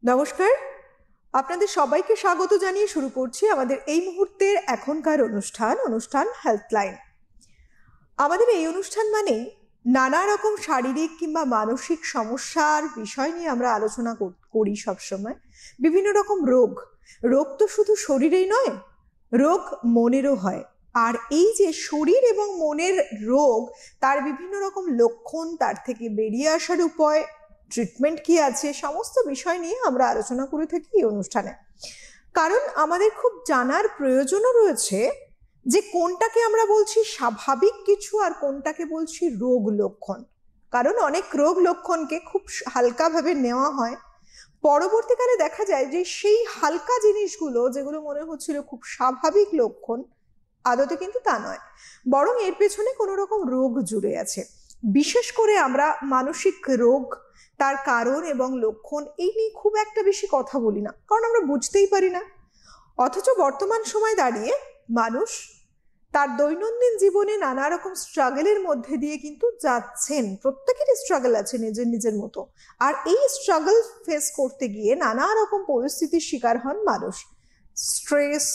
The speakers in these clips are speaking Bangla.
নমস্কার, আপনাদের সবাইকে স্বাগত জানিয়ে শুরু করছি আমাদের এই মুহূর্তের এখনকার অনুষ্ঠান হেলথলাইন। আমাদের এই অনুষ্ঠান মানে নানা রকম শারীরিক কিংবা মানসিক সমস্যার বিষয় নিয়ে আমরা আলোচনা করি সবসময়। বিভিন্ন রকম রোগ তো শুধু শরীরেই নয়, রোগ মনেরও হয়। আর এই যে শরীর এবং মনের রোগ, তার বিভিন্ন রকম লক্ষণ, তার থেকে বেরিয়ে আসার উপায়, ট্রিটমেন্ট কি আছে, সমস্ত বিষয় নিয়ে আমরা আলোচনা করে থাকি এই অনুষ্ঠানে। কারণ আমাদের খুব জানার প্রয়োজনও রয়েছে যে কোনটাকে আমরা বলছি স্বাভাবিক কিছু আর কোনটাকে বলছি রোগ লক্ষণ। কারণ অনেক রোগ লক্ষণকে খুব হালকাভাবে নেওয়া হয়, পরবর্তীকালে দেখা যায় যে সেই হালকা জিনিসগুলো যেগুলো মনে হচ্ছিল খুব স্বাভাবিক লক্ষণ, আদতে কিন্তু তা নয়, বরং এর পেছনে কোনো রকম রোগ জুড়ে আছে। বিশেষ করে আমরা মানসিক রোগ, তার কারণ এবং লক্ষণ এই নিয়ে খুব একটা বেশি কথা বলি না, কারণ আমরা বুঝতেই পারি না। অথচ বর্তমান সময় দাঁড়িয়ে মানুষ তার দৈনন্দিন জীবনে নানা রকম স্ট্রাগলের মধ্যে দিয়ে কিন্তু যাচ্ছেন। প্রত্যেকেরই স্ট্রাগল আছে নিজের নিজের মতো, আর এই স্ট্রাগল ফেস করতে গিয়ে নানা রকম পরিস্থিতির শিকার হন মানুষ। স্ট্রেস,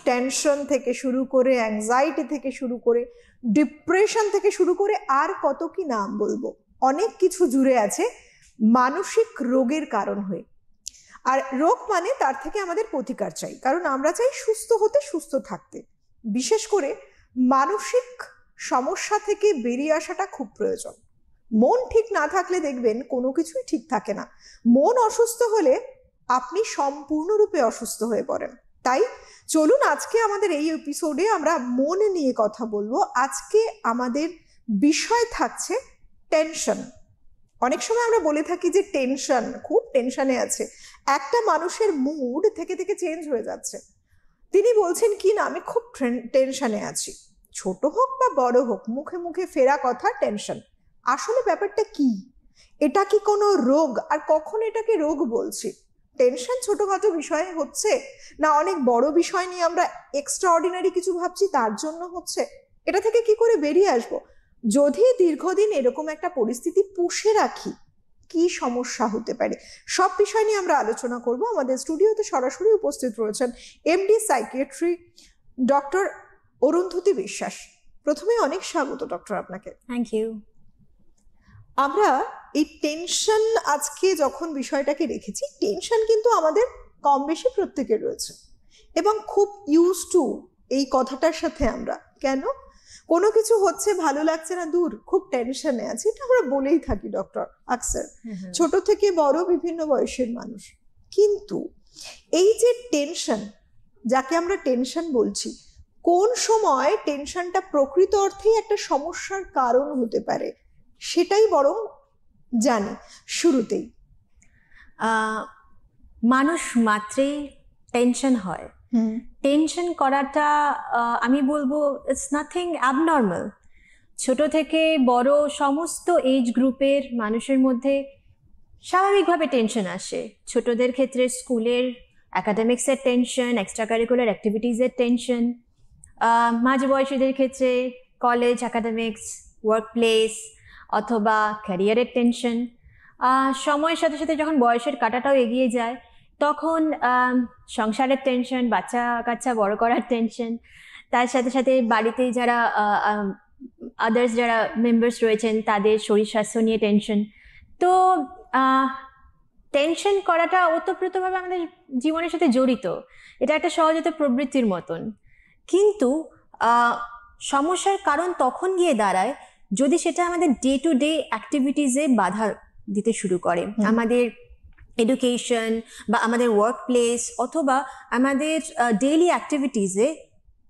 টেনশন থেকে শুরু করে, অ্যাংজাইটি থেকে শুরু করে, ডিপ্রেশন থেকে শুরু করে, আর কত কি নাম বলবো, অনেক কিছু জুড়ে আছে মানসিক রোগের কারণ হয়ে। আর রোগ মানে তার থেকে আমাদের প্রতিকার চাই, কারণ আমরা চাই সুস্থ হতে, সুস্থ থাকতে। বিশেষ করে মানসিক সমস্যা থেকে বেরিয়ে আসাটা খুব প্রয়োজন। মন ঠিক না থাকলে দেখবেন কোনো কিছুই ঠিক থাকে না। মন অসুস্থ হলে আপনি সম্পূর্ণরূপে অসুস্থ হয়ে পড়েন। তাই চলুন আজকে আমাদের এই এপিসোডে আমরা মন নিয়ে কথা বলবো। আজকে আমাদের বিষয় থাকছে টেনশন। অনেক সময় আমরা বলে থাকি যে টেনশন, খুব টেনশনে আছে, একটা মানুষের মুড থেকে থেকে চেঞ্জ হয়ে যাচ্ছে। তিনি বলছেন কি না, আমি খুব টেনশনে আছি। ছোট হোক বা বড় হোক, মুখে মুখে ফেরা কথা টেনশন। আসলে ব্যাপারটা কি? এটা কি কোনো রোগ? আর কখন এটাকে রোগ বলছি? টেনশন ছোটখাটো বিষয়ে হচ্ছে, না অনেক বড় বিষয় নিয়ে আমরা এক্সট্রা অর্ডিনারি কিছু ভাবছি তার জন্য হচ্ছে? এটা থেকে কি করে বেরিয়ে আসবো? যদি দীর্ঘদিন এরকম একটা পরিস্থিতি পুষে রাখি, কি সমস্যা হতে পারে, সব বিষয় নিয়ে আমরা আলোচনা করব। আমাদের স্টুডিওতে সরাসরি উপস্থিত রয়েছেন এমডি সাইকিয়াট্রি ডক্টর অরুন্ধতী বিশ্বাস। প্রথমে অনেক স্বাগত ডক্টর আপনাকে। Thank you. আমরা এই টেনশন আজকে যখন বিষয়টাকে রেখেছি, টেনশন কিন্তু আমাদের কম বেশি প্রত্যেকের রয়েছে এবং খুব ইউজ টু এই কথাটার সাথে আমরা। কেন? কোনো কিছু হচ্ছে, ভালো লাগছে না, দূর, খুব টেনশনে আছি, এটা আমরা বলেই থাকি ডক্টর আকসার, ছোট থেকে বড় বিভিন্ন বয়সের মানুষ। কিন্তু এই যে টেনশন, যাকে আমরা টেনশন বলছি, কোন সময় টেনশনটা প্রকৃত অর্থেই একটা সমস্যার কারণ হতে পারে সেটাই বরং জানি শুরুতেই। মানুষ মাত্রই টেনশন হয়। টেনশন করাটা আমি বলবো ইটস নাথিং অ্যাবনর্মাল। ছোট থেকে বড় সমস্ত এজ গ্রুপের মানুষের মধ্যে স্বাভাবিকভাবে টেনশন আসে। ছোটদের ক্ষেত্রে স্কুলের অ্যাকাডেমিক্সের টেনশন, এক্সট্রা কারিকুলার অ্যাক্টিভিটিসের টেনশন, মাঝ বয়সীদের ক্ষেত্রে কলেজ অ্যাকাডেমিক্স, ওয়ার্ক প্লেস অথবা ক্যারিয়ারের টেনশন। সময়ের সাথে সাথে যখন বয়সের কাঁটাটাও এগিয়ে যায়, তখন সংসারের টেনশন, বাচ্চা কাচ্চা বড় করার টেনশন, তার সাথে সাথে বাড়িতে যারা আদার্স যারা মেম্বার্স রয়েছেন তাদের শরীর স্বাস্থ্য নিয়ে টেনশন। তো টেনশন করাটা ওতপ্রোতভাবে আমাদের জীবনের সাথে জড়িত। এটা একটা সহজাত প্রবৃত্তির মতন। কিন্তু সমস্যার কারণ তখন গিয়ে দাঁড়ায় যদি সেটা আমাদের ডে টু ডে অ্যাক্টিভিটিসে বাধা দিতে শুরু করে। আমাদের এডুকেশন বা আমাদের ওয়ার্ক প্লেস অথবা আমাদের ডেইলি অ্যাক্টিভিটিসে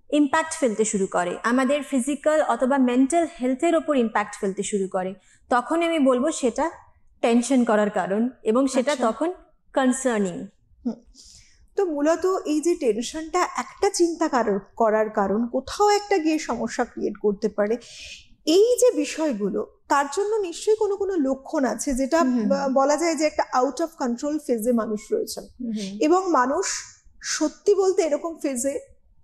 ইম্প্যাক্ট ফেলতে শুরু করে, আমাদের ফিজিক্যাল অথবা মেন্টাল হেলথের ওপর ইম্প্যাক্ট ফেলতে শুরু করে, তখন আমি বলবো সেটা টেনশন করার কারণ এবং সেটা তখন কনসার্নিং। তো মূলত এই যে টেনশনটা একটা চিন্তা করার কারণ, কোথাও একটা গিয়ে সমস্যা ক্রিয়েট করতে পারে, এই যে বিষয়গুলো, তার জন্য নিশ্চয়ই কোনো কোনো লক্ষণ আছে যেটা বলা যায় যে একটা আউট অফ কন্ট্রোল ফেজে মানুষ রয়েছেন। এবং মানুষ সত্যি বলতে এরকম ফেজে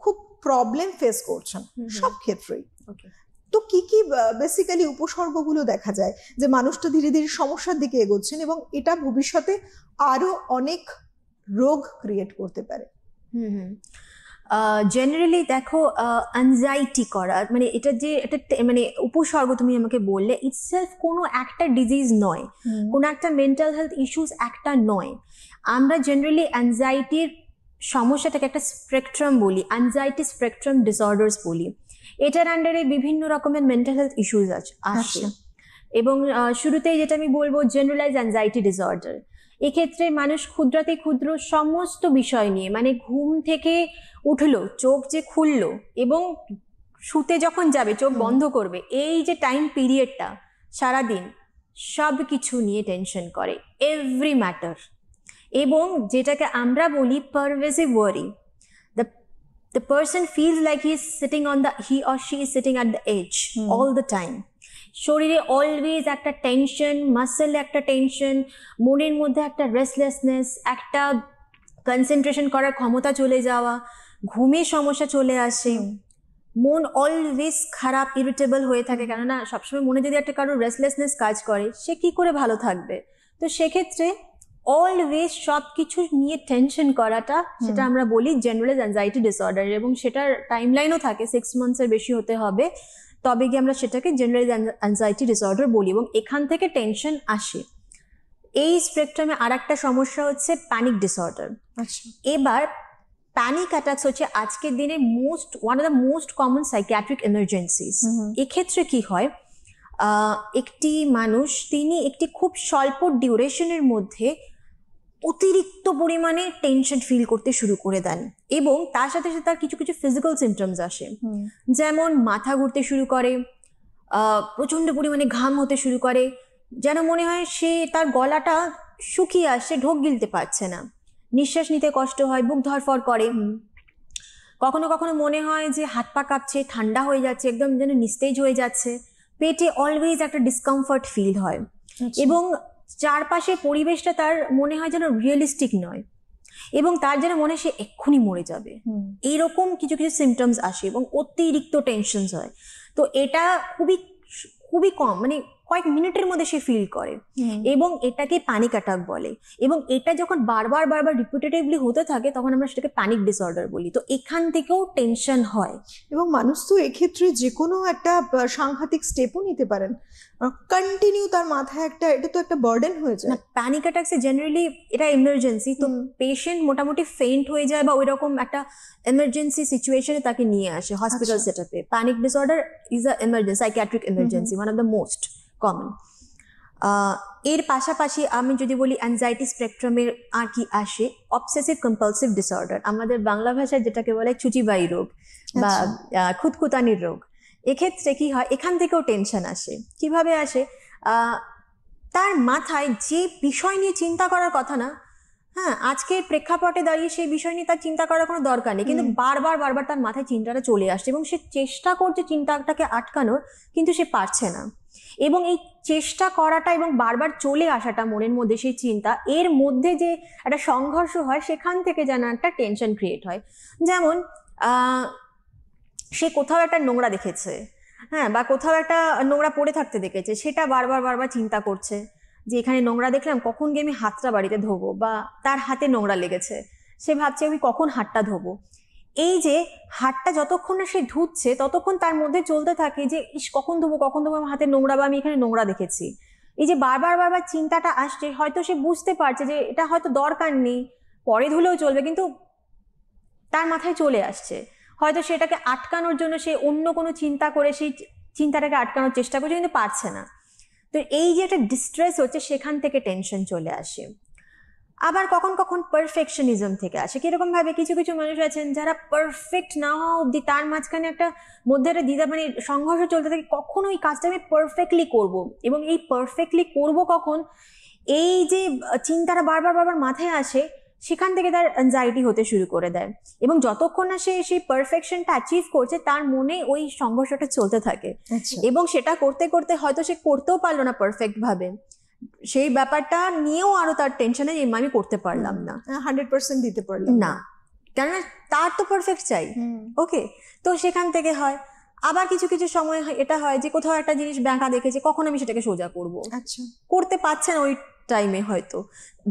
খুব প্রবলেম ফেস করছেন সব ক্ষেত্রেই। তো কি কি বেসিক্যালি উপসর্গগুলো দেখা যায় যে মানুষটা ধীরে ধীরে সমস্যার দিকে এগোচ্ছেন এবং এটা ভবিষ্যতে আরো অনেক রোগ ক্রিয়েট করতে পারে? জেনারেলি দেখো, অ্যাংজাইটি করা মানে এটা যে এটা মানে উপসর্গ তুমি আমাকে বললে, ইটসেলফ কোনো একটা ডিজিজ নয়, কোনো একটা মেন্টাল হেলথ ইস্যুস একটা নয়। আমরা জেনারেলি অ্যাংজাইটির সমস্যাটাকে একটা স্পেকট্রাম বলি, অ্যাংজাইটি স্পেকট্রাম ডিসঅর্ডার্স বলি। এটার আন্ডারে বিভিন্ন রকমের মেন্টাল হেলথ ইস্যুস আসে। এবং শুরুতেই যেটা আমি বলবো, জেনারেলাইজ অ্যাংজাইটি ডিসঅর্ডার। এক্ষেত্রে মানুষ ক্ষুদ্রাতে ক্ষুদ্র সমস্ত বিষয় নিয়ে, মানে ঘুম থেকে উঠলো, চোখ যে খুললো এবং শুতে যখন যাবে চোখ বন্ধ করবে, এই যে টাইম পিরিয়ডটা সারাদিন সব কিছু নিয়ে টেনশন করে, এভরি ম্যাটার। এবং যেটাকে আমরা বলি পারভেসিভ ওয়ারি, the person feels like he or she is sitting at the edge all the time. শরীরে অলওয়েজ একটা টেনশন, মাসেলে একটা টেনশন, মনের মধ্যে একটা রেস্টলেসনেস, একটা কনসেন্ট্রেশন করার ক্ষমতা চলে যাওয়া, ঘুমের সমস্যা চলে আসে, মন অলওয়েজ খারাপ, ইরিটেবল হয়ে থাকে। কেননা সবসময় মনে যদি একটা কারোর রেস্টলেসনেস কাজ করে, সে কি করে ভালো থাকবে? তো সেক্ষেত্রে অলওয়েজ সব কিছু নিয়ে টেনশন করাটা, সেটা আমরা বলি জেনারেলাইজ অ্যাংজাইটি ডিসঅর্ডার। এবং সেটার টাইমলাইনও থাকে 6 মান্থসের বেশি হতে হবে, তবে গিয়ে আমরা সেটাকে জেনারেলাইজ অ্যাংজাইটি ডিসঅর্ডার বলি। এবং এখান থেকে টেনশন আসে। এই স্পেকট্রামে আর একটা সমস্যা হচ্ছে প্যানিক ডিসঅর্ডার। এবার প্যানিক অ্যাটাকস হচ্ছে আজকের দিনে one of the most common psychiatric emergencies. এক্ষেত্রে কি হয়, একটি মানুষ তিনি একটি খুব স্বল্প ডিউরেশনের মধ্যে অতিরিক্ত পরিমাণে টেনশন ফিল করতে শুরু করে দেন, এবং তার সাথে সাথে তার কিছু কিছু ফিজিক্যাল সিমটমস আসে। যেমন মাথা ঘুরতে শুরু করে, প্রচন্ড পরিমাণে ঘাম হতে শুরু করে, যেন মনে হয় সে তার গলাটা শুকিয়ে আসছে, ঢোক গিলতে পারছে না, নিঃশ্বাস নিতে কষ্ট হয়, বুক ধড়ফড় করে। কখনো কখনো মনে হয় যে হাত পা কাঁপছে, ঠান্ডা হয়ে যাচ্ছে, একদম যেন নিস্তেজ হয়ে যাচ্ছে, পেটে অলওয়েজ একটা ডিসকমফর্ট ফিল হয়, এবং চারপাশে পরিবেশটা তার মনে হয় যেন রিয়েলিস্টিক নয়, এবং তার যেন মনে হয় সে এক্ষুনি মরে যাবে। এইরকম কিছু কিছু সিমটমস আসে এবং অতিরিক্ত টেনশনস হয়। তো এটা খুবই খুবই কম, মানে কয়েক মিনিটের মধ্যে সে ফিল করে, এবং এটাকে প্যানিক অ্যাটাক বলে। এবং এটা যখন বারবার রিপিটেটিভলি হতে থাকে, তখন আমরা সেটাকে প্যানিক ডিসঅর্ডার বলি। তো এখান থেকেও টেনশন হয়। এবং মানুষ তো এক্ষেত্রে যে কোনো একটা সাংঘাতিক স্টেপও নিতে পারেন, কন্টিনিউ তার মাথায় একটা, এটা তো একটা বার্ডেন হয়ে যায়। না, প্যানিক অ্যাটাকসে জেনারেলি এটা এমার্জেন্সি, তো পেশেন্ট মোটামুটি ফেইন্ট হয়ে যায় বা ওইরকম একটা এমার্জেন্সি সিচুয়েশনে তাকে নিয়ে আসে হসপিটাল সেটআপে। Panic disorder is a emergency, psychiatric emergency, one of the most common. এর পাশাপাশি আমি যদি বলি অ্যাংজাইটি স্পেকট্রামের আর কি আসে, অবসেসিভ কম্পালসিভ ডিসঅর্ডার, আমাদের বাংলা ভাষায় যেটাকে বলে চুচিবাই রোগ বা খুঁতখুঁতানির রোগ। এক্ষেত্রে কি হয়, এখান থেকেও টেনশন আসে। কিভাবে আসে, তার মাথায় যে বিষয় নিয়ে চিন্তা করার কথা না, হ্যাঁ, আজকের প্রেক্ষাপটে দাঁড়িয়ে সেই বিষয় নিয়ে তার চিন্তা করার কোনো দরকার নেই, কিন্তু বারবার তার মাথায় চিন্তাটা চলে আসছে, এবং সে চেষ্টা করছে চিন্তাটাকে আটকানোর, কিন্তু সে পারছে না। এবং এই চেষ্টা করাটা এবং বারবার চলে আসাটা মনের মধ্যে সেই চিন্তা, এর মধ্যে যে একটা সংঘর্ষ হয়, সেখান থেকে যেন একটা টেনশন ক্রিয়েট হয়। যেমন সে কোথাও একটা নোংরা দেখেছে, হ্যাঁ, বা কোথাও একটা নোংরা পড়ে থাকতে দেখেছে, সেটা বারবার চিন্তা করছে যে এখানে নোংরা দেখলাম, কখন গিয়ে আমি হাতটা বাড়িতে ধোবো, বা তার হাতে নোংরা লেগেছে, সে ভাবছে আমি কখন হাতটা ধোবো। এই যে হাতটা যতক্ষণ না সে ধুচ্ছে, ততক্ষণ তার মধ্যে চলতে থাকে যে ইস কখন ধোবো আমার হাতে নোংরা, বা আমি এখানে নোংরা দেখেছি। এই যে বারবার চিন্তাটা আসছে, হয়তো সে বুঝতে পারছে যে এটা হয়তো দরকার নেই, পরে ধুলেও চলবে, কিন্তু তার মাথায় চলে আসছে। হয়তো সেটাকে আটকানোর জন্য সে অন্য কোনো চিন্তা করে সেই চিন্তাটাকে আটকানোর চেষ্টা করছে, কিন্তু পারছে না। তো এই যে একটা ডিস্ট্রেস হচ্ছে, সেখান থেকে টেনশন চলে আসে। আবার কখন পারফেকশনিজম থেকে আসে। কিরকম ভাবে, কিছু কিছু মানুষ আছেন যারা পারফেক্ট না হওয়া অব্দি তার মাঝখানে একটা মধ্যে একটা দ্বিধা, মানে সংঘর্ষ চলতে থাকে, কখন ওই কাজটা আমি পারফেক্টলি করব, এবং এই পারফেক্টলি করব কখন, এই যে চিন্তাটা বারবার মাথায় আসে, সেখান থেকে তার অ্যাংজাইটি হতে শুরু করে দেয়। এবং যতক্ষণ না সে সেই পারফেকশনটা অ্যাচিভ করছে, তার মনে ওই সংঘর্ষটা চলতে থাকে, এবং সেটা করতে করতে হয়তো সে করতেও পারলো না পারফেক্ট ভাবে, সেই ব্যাপারটা নিয়েও আরো তার টেনশনে, আমি করতে পারলাম না, 100% দিতে পারলাম না, কেননা তার তো পারফেক্ট চাই। ওকে, তো সেখান থেকে হয়। আবার কিছু কিছু সময় এটা হয় যে কোথাও একটা জিনিস ব্যাঁকা দেখেছে, কখন আমি সেটাকে সোজা করব, আচ্ছা, করতে পারছে না ওই টাইমে, হয়তো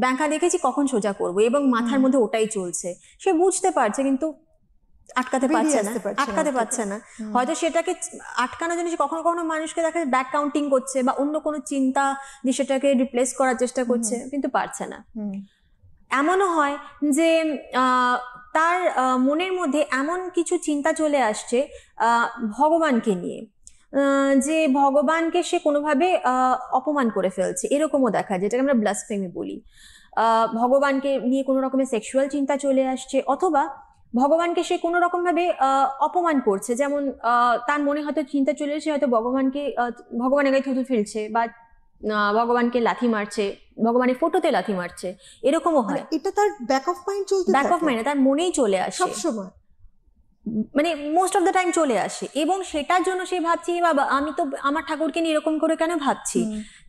ব্যাঁকা দেখেছি কখন সোজা করব, এবং মাথার মধ্যে ওটাই চলছে, সে বুঝতে পারছে কিন্তু আটকাতে বেরিয়ে পারছে না, আসতে পারছে না আটকাতে ওর পারছে থেকে। না। হয়তো সেটাকে আটকানোর জন্য সে কখনো কখনো মানুষকে দেখা যায় ব্যাক কাউন্টিং করছে বা অন্য কোনো চিন্তা দিয়ে সেটাকে রিপ্লেস করার চেষ্টা করছে, কিন্তু পারছে না। এমনও হয় যে তার মনের মধ্যে এমন কিছু চিন্তা চলে আসছে ভগবানকে নিয়ে, যে ভগবানকে সে কোনোভাবে অপমান করে ফেলছে, এরকমও দেখা যায়, যেটাকে আমরা ব্লাসফেমি বলি। ভগবানকে নিয়ে কোনো রকমের সেক্সুয়াল চিন্তা চলে আসছে, অথবা ভগবানকে সে কোনো রকম ভাবে অপমান করছে, যেমন তার মনে হয়তো চিন্তা চলে এসে হয়তো ভগবানকে ভগবানের গায়ে থুতু ফেলছে, বা ভগবানকে লাথি মারছে, ভগবানের ফটোতে লাথি মারছে, এরকমও হয়। এটা তার ব্যাক অফ মাইন্ড চলতে ব্যাক অফ মাইন্ড তার মনেই চলে আসে সব সময়, মানে মোস্ট অফ দ্য টাইম চলে আসে, এবং সেটার জন্য সে ভাবছে বাবা আমি তো আমার ঠাকুরকে নিয়ে এরকম করে কেন ভাবছি।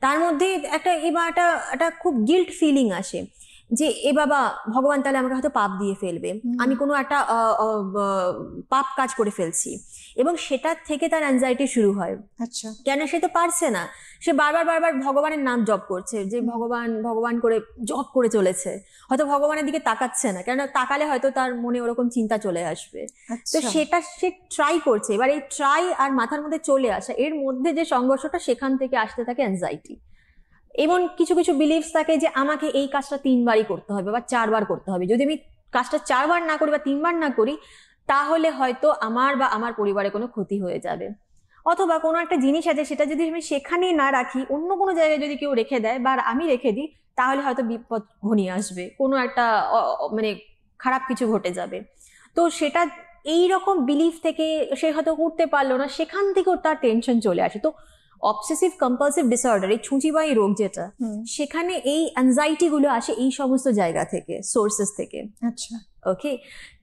তার মধ্যে একটা এবার একটা খুব গিল্ট ফিলিং আসে যে এ বাবা ভগবান তাহলে আমাকে হয়তো পাপ দিয়ে ফেলবে, আমি কোনো একটা পাপ কাজ করে ফেলছি, এবং সেটার থেকে তার অ্যাংজাইটি শুরু হয়। আচ্ছা, কেন সে তো পারছে না, সে বারবার ভগবানের নাম জপ করছে, যে ভগবান ভগবান করে জপ করে চলেছে, হয়তো ভগবানের দিকে তাকাচ্ছে না, কেন তাকালে হয়তো তার মনে ওরকম চিন্তা চলে আসবে। তো সেটা সে ট্রাই করছে, এবার এই ট্রাই আর মাথার মধ্যে চলে আসা, এর মধ্যে যে সংঘর্ষটা, সেখান থেকে আসতে থাকে অ্যাংজাইটি। এবং কিছু কিছু বিলিভস থাকে যে আমাকে এই কাজটা 3বারই করতে হবে বা 4বার করতে হবে, যদি আমি কাজটা 4বার না করি বা 3বার না করি, তাহলে হয়তো আমার বা আমার পরিবারে কোনো ক্ষতি হয়ে যাবে, অথবা কোনো একটা জিনিস আছে সেটা যদি আমি সেখানেই না রাখি, অন্য কোনো জায়গায় যদি কেউ রেখে দেয় বা আমি রেখে দিই, তাহলে হয়তো বিপদ ঘনিয়ে আসবে, কোনো একটা মানে খারাপ কিছু ঘটে যাবে। তো সেটা এই রকম বিলিফ থেকে সে হয়তো করতে পারলো না, সেখান থেকেও তার টেনশন চলে আসে। তো অবসেসিভ কম্পালসিভ ডিসঅর্ডার, এই ছুঁচিবাই রোগ যেটা, সেখানে এই অ্যাংজাইটি গুলো আসে এই সমস্ত জায়গা থেকে, সোর্সেস থেকে। আচ্ছা, ওকে,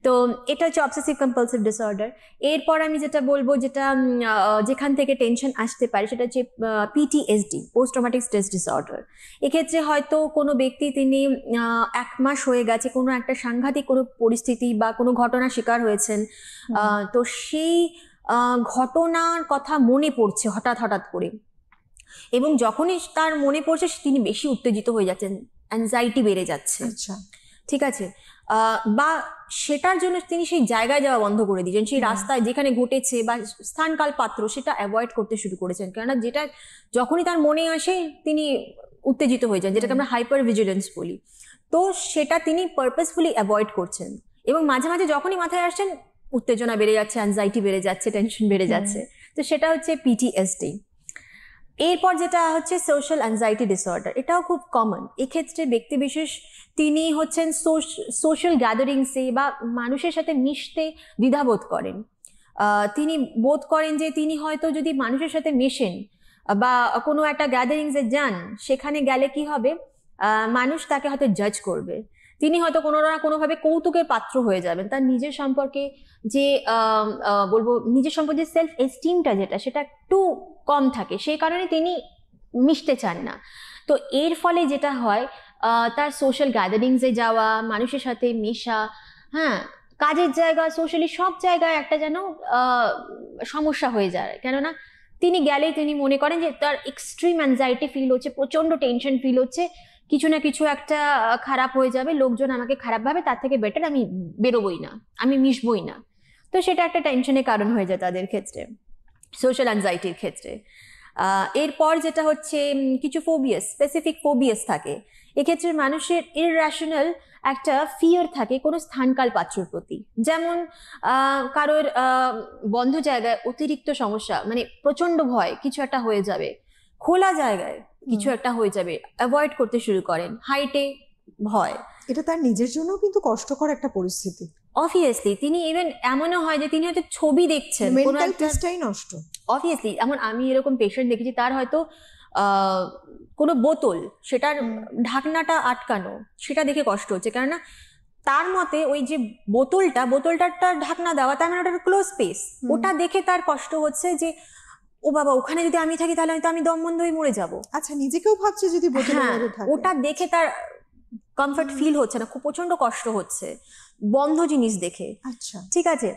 তো এটা হচ্ছে অবসেসিভ কম্পালসিভ ডিসঅর্ডার। এরপর আমি যেটা বলবো, যেটা যেখান থেকে টেনশন আসতে পারে, সেটা হচ্ছে PTSD, post traumatic stress disorder. এক্ষেত্রে হয়তো কোনো ব্যক্তি তিনি 1 মাস হয়ে গেছে কোনো একটা সাংঘাতিক কোনো পরিস্থিতি বা কোনো ঘটনার শিকার হয়েছেন, তো সেই ঘটনার কথা মনে পড়ছে হঠাৎ হঠাৎ করে, এবং যখনই তার মনে পড়ছে তিনি বেশি উত্তেজিত হয়ে যাচ্ছেন, অ্যাংজাইটি বেড়ে যাচ্ছে। আচ্ছা, ঠিক আছে, বা সেটার জন্য তিনি সেই জায়গায় যাওয়া বন্ধ করে দিয়েছেন, সেই রাস্তায় যেখানে ঘটেছে বা স্থানকাল পাত্র সেটা অ্যাভয়েড করতে শুরু করেছেন, কেননা যেটা যখনই তার মনে আসে তিনি উত্তেজিত হয়ে যান, যেটাকে আমরা হাইপার ভিজিলেন্স বলি। তো সেটা তিনি পারপাসফুলি অ্যাভয়েড করছেন, এবং মাঝে মাঝে যখনই মাথায় আসছেন উত্তেজনা বেড়ে যাচ্ছে, অ্যাংজাইটি বেড়ে যাচ্ছে, টেনশন বেড়ে যাচ্ছে। তো সেটা হচ্ছে পিটিএসডি। এরপর যেটা হচ্ছে সোশ্যাল অ্যাংজাইটি ডিসঅর্ডার, এটাও খুব কমন। এক্ষেত্রে ব্যক্তিবিশেষ তিনি হচ্ছেন সোশ্যাল গ্যাদারিংসে বা মানুষের সাথে মিশতে দ্বিধাবোধ করেন। তিনি বোধ করেন যে তিনি হয়তো যদি মানুষের সাথে মেশেন বা কোনো একটা গ্যাদারিংসে যান, সেখানে গেলে কি হবে, মানুষ তাকে হয়তো জাজ করবে, তিনি হয়তো কোনো না কোনোভাবে কৌতুকের পাত্র হয়ে যাবেন, তার নিজের সম্পর্কে যে বলবো নিজের সম্পর্কে সেলফ এস্টিমটা যেটা, সেটা একটু কম থাকে, সেই কারণে তিনি মিশতে চান না। তো এর ফলে যেটা হয়, তার সোশ্যাল গ্যাদারিংসে যাওয়া, মানুষের সাথে মেশা, হ্যাঁ, কাজের জায়গা, সোশ্যালি সব জায়গায় একটা যেন সমস্যা হয়ে যায়, কেননা তিনি গেলেই তিনি মনে করেন যে তার এক্সট্রিম অ্যাংজাইটি ফিল হচ্ছে, প্রচন্ড টেনশন ফিল হচ্ছে, কিছু না কিছু একটা খারাপ হয়ে যাবে, লোকজন আমাকে খারাপ ভাবে, তার থেকে বেটার আমি বেরোবই না, আমি মিশবই না। তো সেটা একটা টেনশনের কারণ হয়ে যায় তাদের ক্ষেত্রে, সোশ্যাল অ্যাংজাইটির ক্ষেত্রে। এরপর যেটা হচ্ছে কিছু ফোবিয়াস, স্পেসিফিক ফোবিয়াস থাকে। এক্ষেত্রে মানুষের ইররেশনাল একটা ফিয়ার থাকে কোনো স্থানকাল পাত্রর প্রতি, যেমন কারোর বন্ধ জায়গায় অতিরিক্ত সমস্যা, মানে প্রচন্ড ভয় কিছু একটা হয়ে যাবে, খোলা জায়গায় কিছু একটা হয়ে যাবে, অ্যাভয়েড করতে শুরু করেন, হাইটে ভয়। এটা তার নিজের জন্য কিন্তু কষ্টকর একটা পরিস্থিতি। অবভিয়াসলি তিনি ইভেন এমনও হয় যে তিনি হয়তো ছবি দেখছেন, মেন্টাল পিসটাই নষ্ট। অবভিয়াসলি এমন আমি এরকম পেশেন্ট দেখেছি, তার হয়তো কোনো বোতল, সেটার ঢাকনাটা আটকানো, সেটা দেখে কষ্ট হচ্ছে, কেননা তার মতে ওই যে বোতলটার ঢাকনা দেওয়া, তার মানে ওটা ক্লোজ স্পেস, ওটা দেখে তার কষ্ট হচ্ছে যে ও বাবা ওখানে যদি আমি থাকি তাহলে আমি দম বন্ধ হয়ে মরে যাবো। আচ্ছা, নিজেকেও ভাবছে যদি বোতলের মধ্যে থাকে, ওটা দেখে তার কমফর্ট ফিল হচ্ছে না, খুব প্রচন্ড কষ্ট হচ্ছে বন্ধ জিনিস দেখে। আচ্ছা, ঠিক আছে,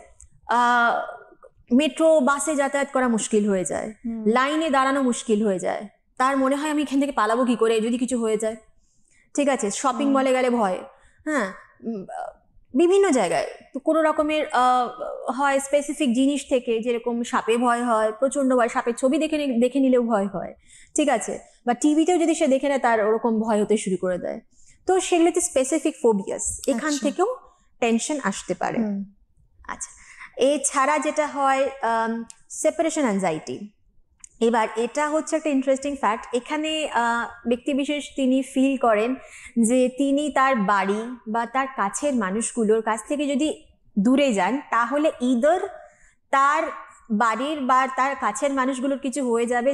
মেট্রো বাসে যাতায়াত করা মুশকিল হয়ে যায়, লাইনে দাঁড়ানো মুশকিল হয়ে যায়, তার মনে হয় আমি এখান থেকে পালাবো কি করে যদি কিছু হয়ে যায়। ঠিক আছে, শপিং মলে গেলে ভয়, হ্যাঁ, বিভিন্ন জায়গায় তো কোনো রকমের হয় স্পেসিফিক জিনিস থেকে, যেরকম সাপে ভয় হয়, প্রচন্ড ভয়, সাপের ছবি দেখে নিলেও ভয় হয়, ঠিক আছে, বা টিভিতেও যদি সে দেখে নেয় তার ওরকম ভয় হতে শুরু করে দেয়। তো সেগুলোতে স্পেসিফিক ফোবিয়াস, এখান থেকেও টেনশন আসতে পারে। আচ্ছা, এছাড়া যেটা হয় সেপারেশন অ্যাংজাইটি। এবার এটা হচ্ছে একটা ইন্টারেস্টিং ফ্যাক্ট। এখানে ব্যক্তিবিশেষ তিনি ফিল করেন যে তিনি তার বাড়ি বা তার কাছের মানুষগুলোর কাছ থেকে যদি দূরে যান, তাহলে ইদার তার বাড়ির বা তার কাছের মানুষগুলোর কিছু হয়ে যাবে,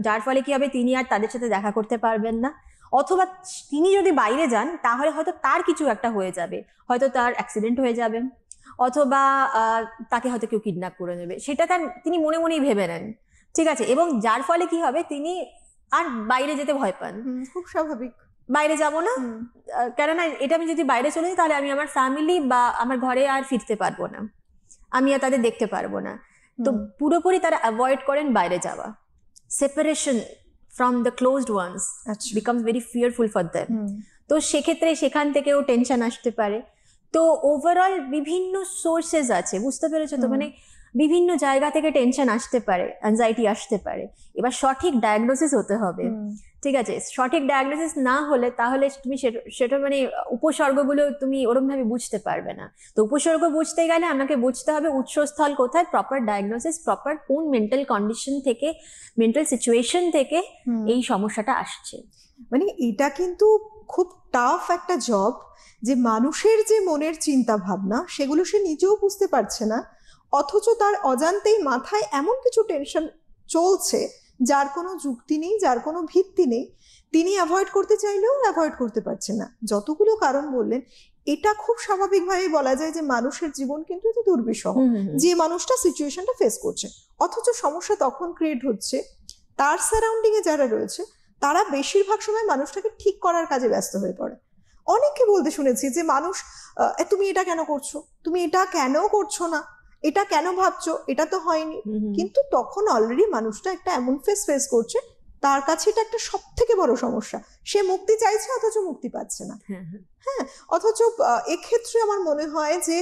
যার ফলে কি হবে, তিনি আর তাদের সাথে দেখা করতে পারবেন না, অথবা তিনি যদি বাইরে যান তাহলে হয়তো তার কিছু একটা হয়ে যাবে, হয়তো তার অ্যাক্সিডেন্ট হয়ে যাবে, অথবা তাকে হয়তো কেউ কিডন্যাপ করে নেবে, সেটা তিনি মনে মনেই ভেবে নেন। ঠিক আছে, এবং যার ফলে কি হবে, তিনি আর বাইরে যেতে ভয় পান। খুব স্বাভাবিক, বাইরে যাব না, কেননা এটা আমি যদি বাইরে চলে যাই তাহলে আমি আমার ফ্যামিলি বা আমার ঘরে আর ফিরতে পারবো না, আমি আর তাদের দেখতে পারবো না। তো পুরোপুরি তারা অ্যাভয়েড করেন বাইরে যাওয়া। Separation from the closed ones becomes very fearful for them. তো সেক্ষেত্রে সেখান থেকেও টেনশন আসতে পারে। তো ওভারঅল বিভিন্ন সোর্সেস আছে, বুঝতে পেরেছো তো, মানে বিভিন্ন জায়গা থেকে টেনশন আসতে পারে, অ্যাংজাইটি আসতে পারে। এবার সঠিক ডায়াগনোসিস হতে হবে, ঠিক আছে, সঠিক ডায়াগনোসিস না হলে তাহলে তুমি সেটা মানে উপসর্গগুলো তুমি ওরকম ভাবে বুঝতে পারবে না। তো উপসর্গ বুঝতে গেলে আমাকে বুঝতে হবে উৎসস্থল কোথায়, প্রপার ডায়াগনোসিস, প্রপার কোন মেন্টাল কন্ডিশন থেকে, মেন্টাল সিচুয়েশন থেকে এই সমস্যাটা আসছে। মানে এটা কিন্তু খুব টাফ একটা জব, যে মানুষের যে মনের চিন্তা ভাবনা সেগুলো সে নিজেও বুঝতে পারছে না, অথচ তার অজান্তেই মাথায় এমন কিছু টেনশন চলছে যার কোনো যুক্তি নেই, যার কোনো ভিত্তি নেই, তিনি অ্যাভয়েড করতে চাইলেও অ্যাভয়েড করতে পারছে না। যতগুলো কারণ বললেন, এটা খুব স্বাভাবিকভাবেই বলা যায় যে মানুষের জীবন কিন্তু এটা দুর্বিষহ, যে মানুষটা সিচুয়েশনটা ফেস করছে, অথচ সমস্যা তখন ক্রিয়েট হচ্ছে তার সারাউন্ডিং এ যারা রয়েছে তারা বেশিরভাগ সময় মানুষটাকে ঠিক করার কাজে ব্যস্ত হয়ে পড়ে। অনেককে বলতে শুনেছি যে মানুষ, তুমি এটা কেন করছো, তুমি এটা কেন করছো না, এটা কেন ভাবছো, এটা তো হয়নি, কিন্তু তখন অলরেডি মানুষটা একটা এমন ফেস করছে, তার কাছে এটা একটা সব থেকে বড় সমস্যা, সে মুক্তি চাইছে অথচ মুক্তি পাচ্ছে না। হ্যাঁ, অথচ এক্ষেত্রে আমার মনে হয় যে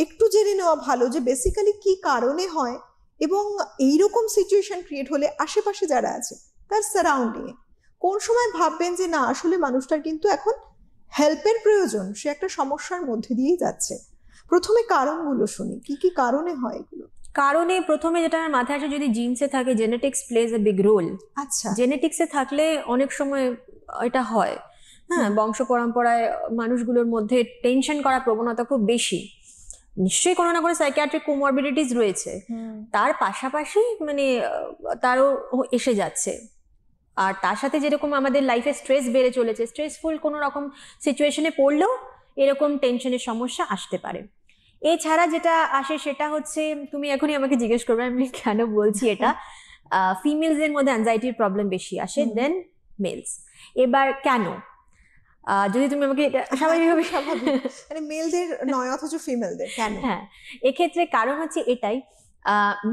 একটু জেনে নেওয়া ভালো যে বেসিক্যালি কি কারণে হয়, এবং এইরকম সিচুয়েশন ক্রিয়েট হলে আশেপাশে যারা আছে তার সারাউন্ডিং এ কোন সময় ভাববেন যে না, আসলে মানুষটার কিন্তু এখন হেল্পের প্রয়োজন, সে একটা সমস্যার মধ্যে দিয়েই যাচ্ছে। প্রথমে কারণগুলো শুনি, কি কি কারণে হয় এগুলো? কারণে প্রথমে যেটা আমার মাথায় আসে, যদি জিনসে থাকে, genetics plays a big role. আচ্ছা, জেনেটিক্সে থাকলে অনেক সময় এটা হয়, হ্যাঁ, বংশ পরম্পরায় মানুষগুলোর মধ্যে টেনশন করার প্রবণতা খুব বেশি, নিশ্চয়ই কোনো না কোনো সাইকিয়াট্রিক কোমরবিডিটিস রয়েছে, তার পাশাপাশি মানে তারও এসে যাচ্ছে। আর তার সাথে যেরকম আমাদের লাইফে স্ট্রেস বেড়ে চলেছে, স্ট্রেসফুল কোনো রকম সিচুয়েশনে পড়লেও এরকম টেনশনের সমস্যা আসতে পারে। এছাড়া যেটা আসে সেটা হচ্ছে, তুমি এখনই আমাকে জিজ্ঞেস করবে আমি কেন বলছি এটা, ফিমেলসদের মধ্যে অ্যাংজাইটির প্রবলেম বেশি আসে দেন মেলস। এবার কেন, যদি তুমি আমাকে স্বাভাবিকভাবে, মানে মেলদের নয় অথচ ফিমেলদের কেন? হ্যাঁ, এক্ষেত্রে কারণ হচ্ছে এটাই,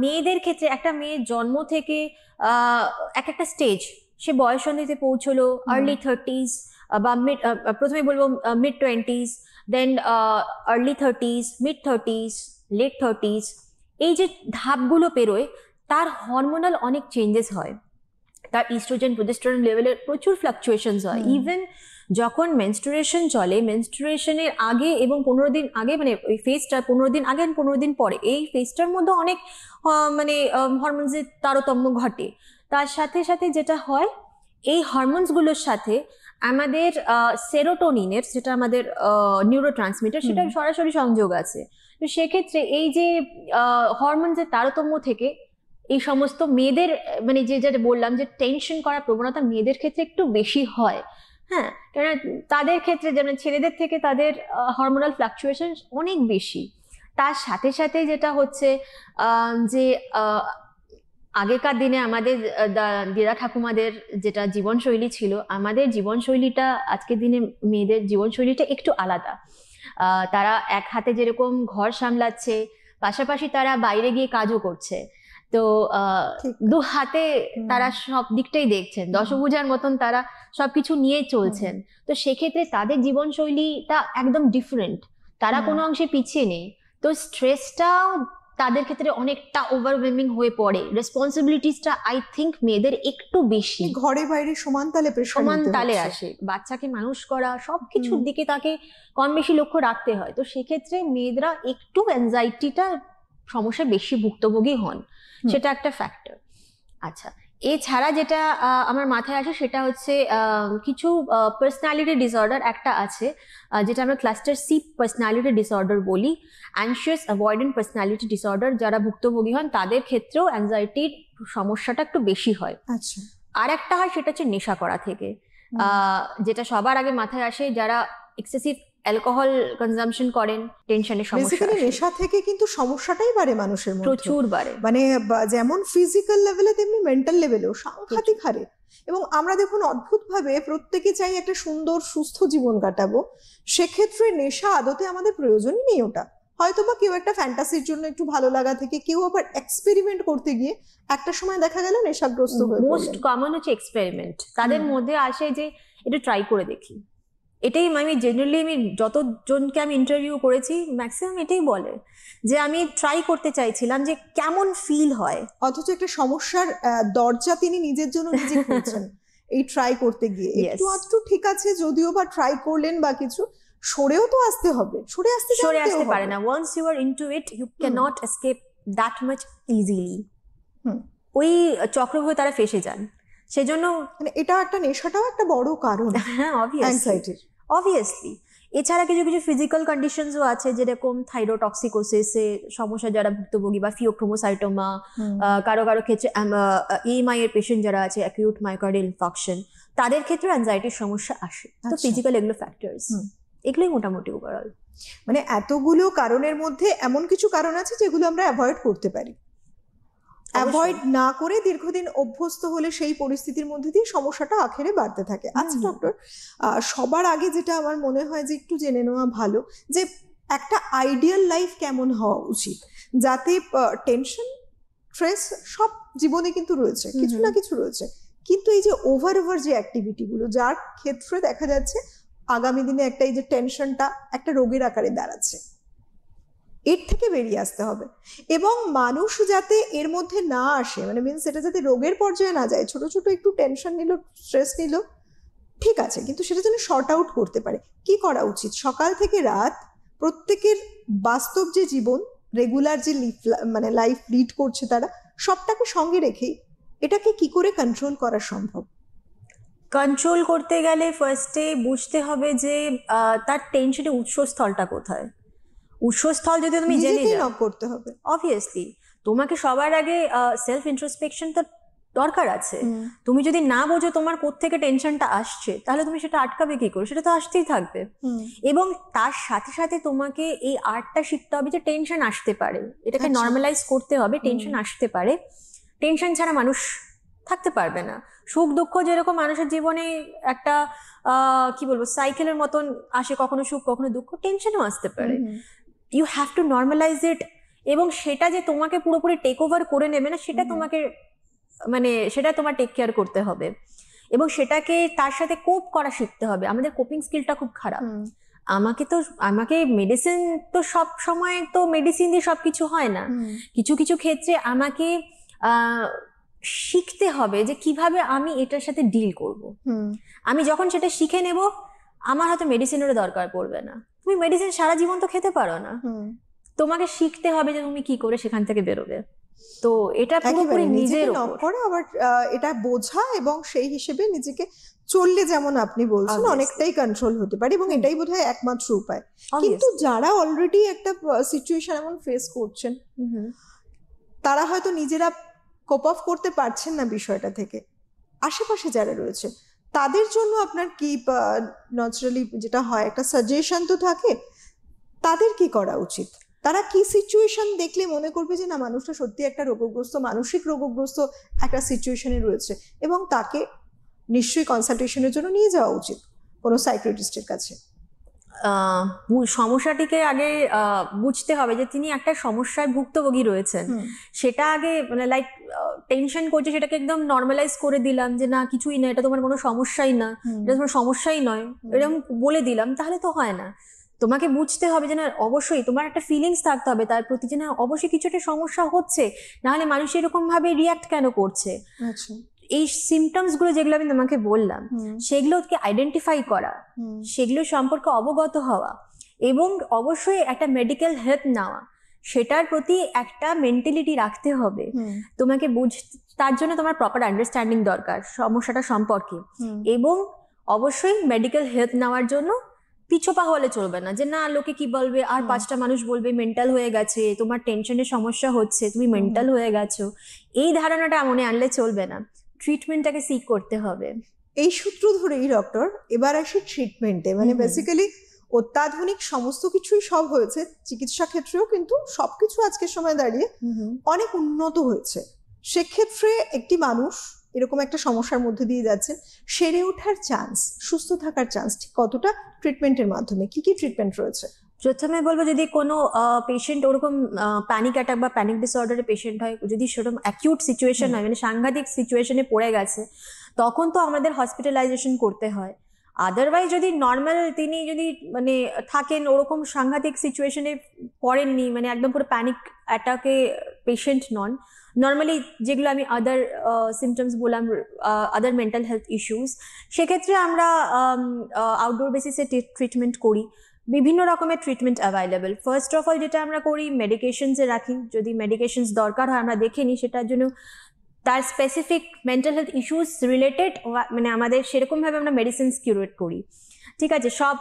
মেয়েদের ক্ষেত্রে একটা মেয়ের জন্ম থেকে এক একটা স্টেজ, সে বয়ঃসন্ধিতে পৌঁছলো, আর্লি 30s বা প্রথমে বলবো mid 20s, then early 30s, mid 30s, late 30s, এই যে ধাপগুলো পেরোয় তার হরমোনাল অনেক চেঞ্জেস হয়, তার ইস্ট্রোজেন প্রোজেস্টেরন লেভেলের প্রচুর ফ্লাকচুয়েশনস হয়। ইভেন যখন মেনস্ট্রুয়েশন চলে, মেনস্ট্রুয়েশনের আগে এবং 15 দিন আগে, মানে ওই ফেজটা 15 দিন আগে 15 দিন পরে, এই ফেজটার মধ্যে অনেক মানে হরমোনসের তারতম্য ঘটে। তার সাথে সাথে যেটা হয়, এই হরমোনসগুলোর সাথে আমাদের সেরোটোনিনের, যেটা আমাদের নিউরোট্রান্সমিটার, সেটার সরাসরি সংযোগ আছে। তো সেক্ষেত্রে এই যে হরমোনসের তারতম্য থেকে এই সমস্ত মেয়েদের, মানে যেটা বললাম যে টেনশন করার প্রবণতা মেয়েদের ক্ষেত্রে একটু বেশি হয়। হ্যাঁ, কেন তাদের ক্ষেত্রে যেমন ছেলেদের থেকে তাদের হরমোনাল ফ্লাকচুয়েশন অনেক বেশি। তার সাথে সাথে যেটা হচ্ছে যে আগেকার দিনে আমাদের দিদা ঠাকুমাদের যেটা জীবনশৈলী ছিল, আমাদের জীবনশৈলীটা আজকের দিনে মেয়েদের জীবনশৈলীটা একটু আলাদা। তারা এক হাতে যেরকম ঘর সামলাচ্ছে, পাশাপাশি তারা বাইরে গিয়ে কাজও করছে, তো দু হাতে তারা সব দিকটাই দেখছেন, দশভুজার মতন তারা সবকিছু নিয়ে চলছেন। তো সেক্ষেত্রে তাদের জীবনশৈলীটা একদম ডিফারেন্ট, তারা কোনো অংশে পিছিয়ে নেই। তো স্ট্রেসটাও তাদের ক্ষেত্রে অনেকটা ওভারওয়েলমিং হয়ে পড়ে, রেসপন্সিবিলিটিসটা আই থিঙ্ক মেয়েদের একটু বেশি, ঘরে বাইরে সমান তালে আসে। বাচ্চাকে মানুষ করা সবকিছুর দিকে তাকে কম বেশি লক্ষ্য রাখতে হয়। তো সেক্ষেত্রে মেয়েরা একটু অ্যাংজাইটিটা সমস্যা বেশি ভুক্তভোগী হন, সেটা একটা ফ্যাক্টর। আচ্ছা, এছাড়া যেটা আমার মাথায় আসে সেটা হচ্ছে কিছু পার্সোনালিটি ডিসঅর্ডার একটা আছে, যেটা আমরা ক্লাস্টার সি পার্সোনালিটি ডিসঅর্ডার বলি, অ্যানশিয়াস অ্যাভয়েডেন্ট পার্সোনালিটি ডিসঅর্ডার। যারা ভুক্তভোগী হন তাদের ক্ষেত্রেও অ্যাংজাইটির সমস্যাটা একটু বেশি হয়। আচ্ছা, আর একটা হয় সেটা হচ্ছে নেশা করা থেকে, যেটা সবার আগে মাথায় আসে, যারা এক্সেসিভ অ্যালকোহল কনজাম্পশন করেন, টেনশনের সমস্যা। নেশা থেকে কিন্তু সমস্যাটাই বাড়ে মানুষের মধ্যে, প্রচুর বাড়ে, মানে যেমন ফিজিক্যাল লেভেলে তেমনি মেন্টাল লেভেলেও সাংঘাতিক হারে। এবং আমরা দেখুন অদ্ভুতভাবে প্রত্যেকে চাই একটা সুন্দর সুস্থ জীবন কাটাবো, সেক্ষেত্রে নেশা আদতে আমাদের প্রয়োজনই নেই। ওটা হয়তো বা কেউ একটা ফ্যান্টাসির জন্য একটু ভালো লাগা থেকে, কেউ আবার এক্সপেরিমেন্ট করতে গিয়ে একটা সময় দেখা গেল নেশাগ্রস্ত হয়ে পড়লেন। মোস্ট কমন হচ্ছে এক্সপেরিমেন্ট, তাদের মধ্যে আসে যে এটা ট্রাই করে দেখি। এটাই আমি জেনারেলি, আমি যতজনকে আমি ইন্টারভিউ করেছি ম্যাক্সিমাম এটাই বলে যে আমি ট্রাই করতে চাইছিলাম যে কেমন ফিল হয়। অথচ একটা সমস্যার দরজা তিনি নিজের জন্য নিজে খুলছেন এই ট্রাই করতে গিয়ে। একটু আধটু ঠিক আছে যদিও বা ট্রাই করলেন বা কিছু, সরেও তো আসতে হবে, সরে আসতে পারে না। Once you are into it you can't escape that much easily. ওই চক্রব্যূহে তারা ফেসে যান। সেজন্য মানে এটা একটা নেশাটাও একটা বড় কারণ। হ্যাঁ, অবভিয়াসলি। এছাড়া কিছু কিছু ফিজিক্যাল কন্ডিশনসও আছে, যেরকম থাইরোটক্সিকোসিসে সমস্যা যারা ভুক্তভোগী, বা ফিওক্রোমোসাইটোমা, কারো কারো ক্ষেত্রে EMI এর পেশেন্ট যারা আছে, অ্যাকিউট মায়োকার্ডিয়াল ইনফার্কশন, তাদের ক্ষেত্রে অ্যাংজাইটির সমস্যা আসে। তো ফিজিক্যাল এগুলো ফ্যাক্টরস, এগুলোই মোটামুটি ওভারঅল। মানে এতগুলো কারণের মধ্যে এমন কিছু কারণ আছে যেগুলো আমরা অ্যাভয়েড করতে পারি, অ্যাভয়েড না করে দীর্ঘদিন অভ্যস্ত হলে সেই পরিস্থিতির মধ্যে দিয়ে সমস্যাটা আখেরে বাড়তে থাকে। আচ্ছা ডক্টর, সবার আগে যেটা আমার মনে হয় যে একটু জেনে নেওয়া ভালো, যে একটা আইডিয়াল লাইফ কেমন হওয়া উচিত, যাতে টেনশন স্ট্রেস সব জীবনে কিন্তু রয়েছে, কিছু না কিছু রয়েছে, কিন্তু এই যে ওভার যে অ্যাক্টিভিটিগুলো, যার ক্ষেত্রে দেখা যাচ্ছে আগামী দিনে একটা এই যে টেনশনটা একটা রোগের আকারে দাঁড়াচ্ছে, এর থেকে বেরিয়ে আসতে হবে। এবং মানুষ যাতে এর মধ্যে না আসে, মানে মিনস এটা যাতে রোগের পর্যায়ে না যায়। ছোট ছোট একটু টেনশন নিল, স্ট্রেস নিল, ঠিক আছে, কিন্তু সেটা যেন শর্ট আউট করতে পারে। কি করা উচিত সকাল থেকে রাত প্রত্যেকের বাস্তব যে জীবন, রেগুলার যে মানে লাইফ লিড করছে তারা, সবটাকে সঙ্গে রেখেই এটাকে কি করে কন্ট্রোল করা সম্ভব? কন্ট্রোল করতে গেলে ফার্স্টে বুঝতে হবে যে তার টেনশনের উৎসস্থলটা কোথায়। উৎসস্থল যদি তুমি জেনে যাও, করতে হবে অবভিয়াসলি। তোমাকে সবার আগে সেলফ ইন্ট্রোস্পেকশন তো দরকার আছে। তুমি যদি না বোঝো তোমার কোত্থেকে টেনশনটা আসছে, তাহলে তুমি সেটা আটকাবে কি করে? সেটা তো আসতেই থাকবে। এবং তার সাথে সাথে তোমাকে এই আর্টটা শিখতে হবে যে টেনশন আসতে পারে, এটাকে নর্মালাইজ করতে হবে। টেনশন আসতে পারে, টেনশন ছাড়া মানুষ থাকতে পারবে না। সুখ দুঃখ যেরকম মানুষের জীবনে একটা কি বলবো সাইকেলের মতন আসে, কখনো সুখ কখনো দুঃখ, টেনশনও আসতে পারে। ইউ হ্যাভ টু নর্মালাইজ ইট। এবং সেটা যে তোমাকে পুরোপুরি টেক ওভার করে নেবে না, সেটা তোমাকে মানে সেটা তোমার টেক কেয়ার করতে হবে, এবং সেটাকে তার সাথে কোপ করা শিখতে হবে। আমাদের কোপিং স্কিলটা খুব খারাপ। আমাকে মেডিসিন তো সব সময় তো মেডিসিন দিয়ে সবকিছু হয় না। কিছু কিছু ক্ষেত্রে আমাকে শিখতে হবে যে কিভাবে আমি এটার সাথে ডিল করব। আমি যখন সেটা শিখে নেব, আমার হয়তো মেডিসিনেরও দরকার পড়বে না। তুমি মেডিসিন সারা জীবন তো খেতে পারো না, তোমাকে শিখতে হবে যে তুমি কি করে সেখান থেকে বেরোবে। তো এটা পুরোপুরি নিজের উপর, আবার এটা বোঝা এবং সেই হিসেবে নিজেকে চললে, যেমন আপনি বলছেন, অনেকটাই কন্ট্রোল হতে পারে, এবং এটাই বোধহয় একমাত্র উপায়। কিন্তু যারা অলরেডি একটা সিচুয়েশন এমন ফেস করছেন, তারা হয়তো নিজেরা কোপ অফ করতে পারছেন না বিষয়টা থেকে, আশেপাশে যারা রয়েছে তাদের জন্য আপনার কি, ন্যাচারালি যেটা হয় একটা সাজেশন তো থাকে, তাদের কি করা উচিত? তারা কি সিচুয়েশন দেখলে মনে করবে যে না, মানুষটা সত্যি একটা রোগগ্রস্ত, মানসিক রোগগ্রস্ত একটা সিচুয়েশনে রয়েছে, এবং তাকে নিশ্চয়ই কনসালটেশনের জন্য নিয়ে যাওয়া উচিত কোনো সাইকিয়াট্রিস্টের কাছে? সমস্যাটিকে আগে বুঝতে হবে যে তিনি একটা সমস্যায় ভুক্তভোগী রয়েছেন। সেটা আগে মানে লাইক টেনশন করছে সেটাকে একদম নর্মালাইজ করে দিলাম যে না কিছুই না, এটা তোমার কোনো সমস্যাই না, এটা তোমার সমস্যাই নয়, এরকম বলে দিলাম, তাহলে তো হয় না। তোমাকে বুঝতে হবে যে না অবশ্যই তোমার একটা ফিলিংস থাকতে হবে তার প্রতি যে না অবশ্যই কিছু একটা সমস্যা হচ্ছে, নাহলে মানুষ এরকম ভাবে রিয়াক্ট কেন করছে। এই সিমটমস গুলো যেগুলো আমি তোমাকে বললাম সেগুলোকে আইডেন্টিফাই করা, সেগুলো সম্পর্কে অবগত হওয়া এবং অবশ্যই একটা মেডিকেল হেল্প নেওয়া, সেটার প্রতি একটা মেন্টালিটি রাখতে হবে। তোমাকে তার জন্য তোমার প্রপার আন্ডারস্ট্যান্ডিং দরকার সমস্যাটা সম্পর্কে, এবং অবশ্যই মেডিকেল হেল্প নেওয়ার জন্য পিছোপা হলে চলবে না যে না লোকে কি বলবে, আর 5টা মানুষ বলবে মেন্টাল হয়ে গেছে, তোমার টেনশনের সমস্যা হচ্ছে, তুমি মেন্টাল হয়ে গেছো, এই ধারণাটা মনে আনলে চলবে না। ট্রিটমেন্টটাকে সিক করতে হবে। এই সূত্র ধরেই ডক্টর এবার আসি ট্রিটমেন্টে, মানে বেসিক্যালি অত্যাধুনিক সমস্ত কিছুই সব হয়েছে চিকিৎসা ক্ষেত্রেও, কিন্তু সবকিছু আজকের সময় দাঁড়িয়ে অনেক উন্নত হয়েছে। সেক্ষেত্রে একটি মানুষ এরকম একটা সমস্যার মধ্যে দিয়ে যাচ্ছেন, সেরে ওঠার চান্স, সুস্থ থাকার চান্স ঠিক কতটা ট্রিটমেন্টের মাধ্যমে, কি কি ট্রিটমেন্ট রয়েছে? প্রথমে বলবো যদি কোনো পেশেন্ট ওরকম প্যানিক অ্যাটাক বা প্যানিক ডিসঅর্ডারের পেশেন্ট হয়, যদি সেরকম অ্যাকিউট সিচুয়েশন হয় মানে সাংঘাতিক সিচুয়েশনে পড়ে গেছে, তখন তো আমাদের হসপিটালাইজেশন করতে হয়। আদারওয়াইজ যদি নর্মাল তিনি যদি মানে থাকেন, ওরকম সাংঘাতিক সিচুয়েশনে পড়েননি, মানে একদম পুরো প্যানিক অ্যাটাকে পেশেন্ট নন, নর্মালি যেগুলো আমি আদার সিমটমস বললাম, আদার মেন্টাল হেলথ ইস্যুস, সেক্ষেত্রে আমরা আউটডোর বেসিসে ট্রিটমেন্ট করি। বিভিন্ন রকমের treatment available. First of all যেটা আমরা করি মেডিকেশনসে রাখি, যদি মেডিকেশনস দরকার হয় আমরা দেখে নিই সেটার জন্য তার specific mental health issues related, মানে আমাদের সেরকমভাবে আমরা মেডিসিনস কিউরেট করি। ঠিক আছে, সব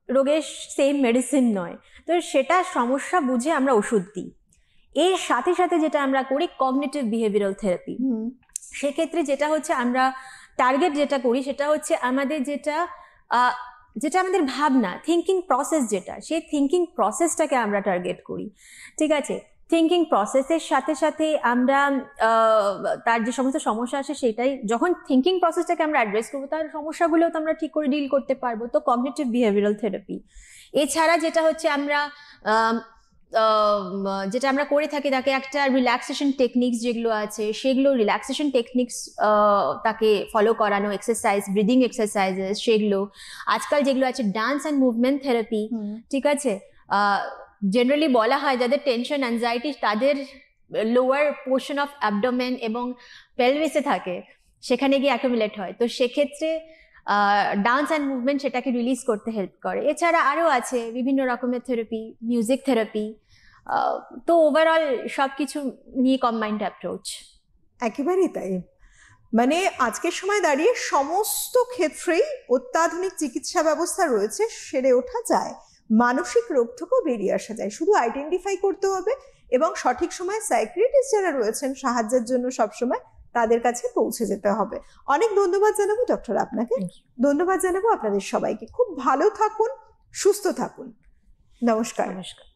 রোগের সেম মেডিসিন নয়, তো সেটা সমস্যা বুঝে আমরা ওষুধ দিই। এর সাথে সাথে যেটা আমরা করি কগনিটিভ বিহেভিয়ারাল থেরাপি। সেক্ষেত্রে যেটা হচ্ছে আমরা টার্গেট যেটা করি সেটা হচ্ছে আমাদের যেটা আমাদের ভাবনা, থিঙ্কিং প্রসেস, যেটা সেই থিঙ্কিং প্রসেসটাকে আমরা টার্গেট করি। ঠিক আছে, থিঙ্কিং প্রসেসের সাথে সাথে আমরা তার যে সমস্ত সমস্যা আসে সেটাই, যখন থিঙ্কিং প্রসেসটাকে আমরা অ্যাড্রেস করবো তার সমস্যাগুলোও তো আমরা ঠিক করে ডিল করতে পারবো, তো কগনিটিভ বিহেভিয়ারাল থেরাপি। এছাড়া যেটা হচ্ছে আমরা যেটা আমরা করে থাকি তাকে একটা রিল্যাক্সেশন টেকনিক্স যেগুলো আছে সেগুলো রিল্যাক্সেশন টেকনিক্স তাকে ফলো করানো, এক্সারসাইজ, ব্রিদিং এক্সারসাইজেস, সেগুলো আজকাল যেগুলো আছে ডান্স অ্যান্ড মুভমেন্ট থেরাপি। ঠিক আছে, জেনারেলি বলা হয় যাদের টেনশন অ্যাংজাইটি তাদের লোয়ার পোর্শন অফ অ্যাবডোমেন এবং পেলভিসে থাকে, সেখানে গিয়ে অ্যাকুমুলেট হয়, তো সেক্ষেত্রে ডান্স অ্যান্ড মুভমেন্ট সেটাকে রিলিজ করতে হেল্প করে। এছাড়া আরও আছে বিভিন্ন রকমের থেরাপি, মিউজিক থেরাপি, তো ওভারঅল সব কিছু নিয়ে কম্বাইন্ড অ্যাপ্রোচ। একেবারেই তাই, মানে আজকের সময় দাঁড়িয়ে সমস্ত ক্ষেত্রেই অত্যাধুনিক চিকিৎসা ব্যবস্থা রয়েছে, সেরে ওঠা যায়, মানসিক রোগ থেকেও বেরিয়ে আসা যায়, শুধু আইডেন্টিফাই করতে হবে এবং সঠিক সময় সাইকিয়াট্রিস্ট যারা রয়েছেন সাহায্যের জন্য সবসময় তাদের কাছে পৌঁছে যেতে হবে। অনেক ধন্যবাদ জানাবো ডক্টর আপনাকে, ধন্যবাদ জানাবো আপনাদের সবাইকে। খুব ভালো থাকুন, সুস্থ থাকুন, নমস্কার। নমস্কার।